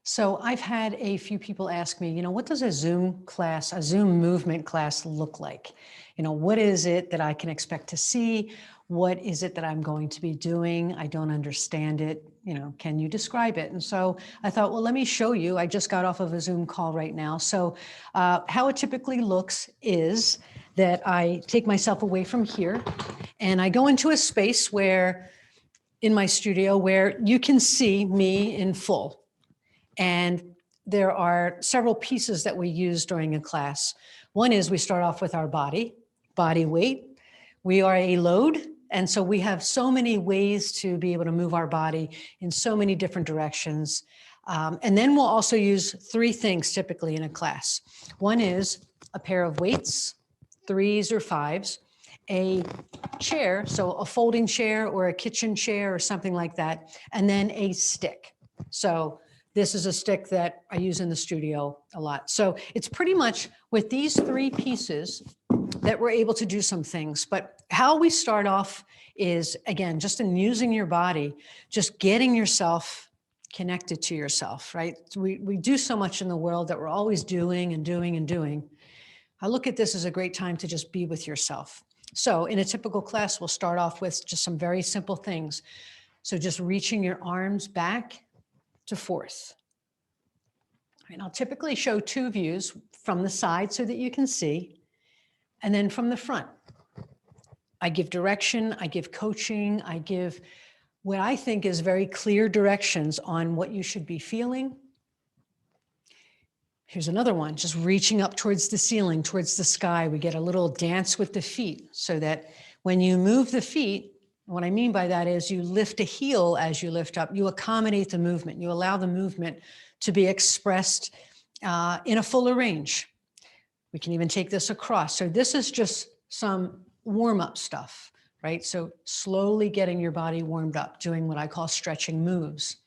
So I've had a few people ask me, what does a Zoom class, a Zoom movement class look like? What is it that I can expect to see? What is it that I'm going to be doing? I don't understand it. Can you describe it? And so I thought, well, let me show you. I just got off of a Zoom call right now. So how it typically looks is that I take myself away from here and I go into a space in my studio where you can see me in full. And there are several pieces that we use during a class. One is we start off with our body weight. We are a load. And so we have so many ways to be able to move our body in so many different directions. And then we'll also use three things typically in a class. One is a pair of weights, 3s or 5s, a chair, so a folding chair or a kitchen chair or something like that, and then a stick. So this is a stick that I use in the studio a lot. So it's pretty much with these three pieces that we're able to do some things. But how we start off is, again, just in using your body, just getting yourself connected to yourself, right? We do so much in the world that we're always doing and doing and doing. I look at this as a great time to just be with yourself. So in a typical class, we'll start off with just some very simple things. So just reaching your arms back to fourth. And I'll typically show two views from the side so that you can see, and then from the front. I give direction, I give coaching, I give what I think is very clear directions on what you should be feeling. Here's another one, just reaching up towards the ceiling, towards the sky. We get a little dance with the feet so that when you move the feet, what I mean by that is you lift a heel as you lift up, you accommodate the movement, you allow the movement to be expressed in a fuller range. We can even take this across. So this is just some warm-up stuff, right? So slowly getting your body warmed up, doing what I call stretching moves.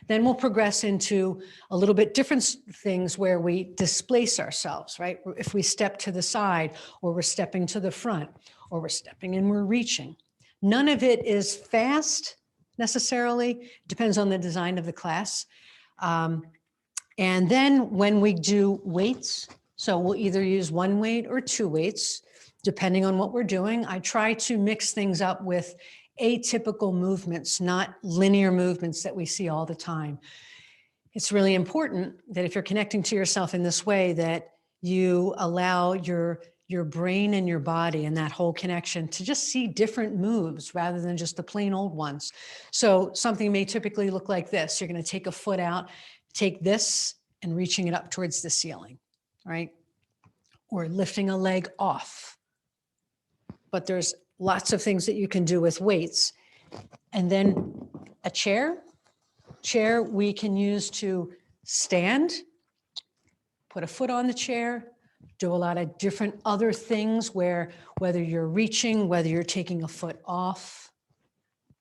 Then we'll progress into a little bit different things where we displace ourselves, right? If we step to the side, or we're stepping to the front, or we're stepping and we're reaching. None of it is fast necessarily. It depends on the design of the class. And then when we do weights, so we'll either use one weight or two weights, depending on what we're doing. I try to mix things up with atypical movements, not linear movements that we see all the time. It's really important that if you're connecting to yourself in this way, that you allow your brain and your body and that whole connection to just see different moves rather than just the plain old ones. So something may typically look like this. You're going to take a foot out, take this and reaching it up towards the ceiling, right? Or lifting a leg off. But there's lots of things that you can do with weights. And then a chair we can use to stand, put a foot on the chair, do a lot of different other things where whether you're reaching, whether you're taking a foot off,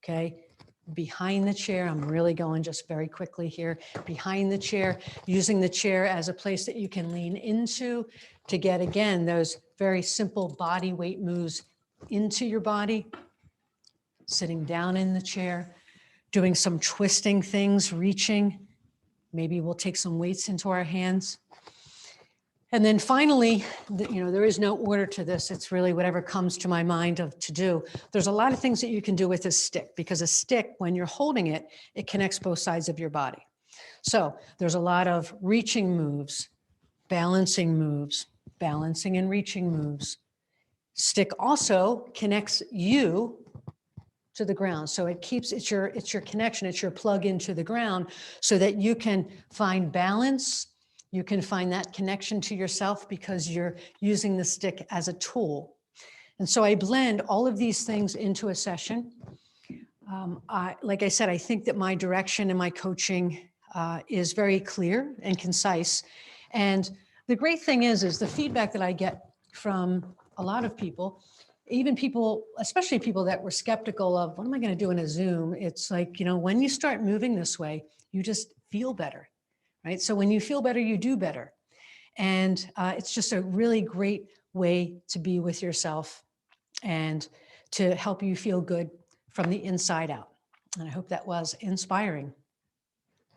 okay? Behind the chair, I'm really going just very quickly here. Behind the chair, using the chair as a place that you can lean into to get, again, those very simple body weight moves into your body. Sitting down in the chair, doing some twisting things, reaching. Maybe we'll take some weights into our hands. And then finally, there is no order to this. It's really whatever comes to my mind to do. There's a lot of things that you can do with a stick, because a stick, when you're holding it, it connects both sides of your body. So there's a lot of reaching moves, balancing and reaching moves. Stick also connects you to the ground. So it's your connection, it's your plug into the ground so that you can find balance. You can find that connection to yourself because you're using the stick as a tool. And so I blend all of these things into a session. Like I said, I think that my direction and my coaching is very clear and concise. And the great thing is the feedback that I get from a lot of people, even people, especially people that were skeptical of, what am I going to do in a Zoom? It's like, when you start moving this way, you just feel better, right? So when you feel better, you do better. And it's just a really great way to be with yourself and to help you feel good from the inside out. And I hope that was inspiring.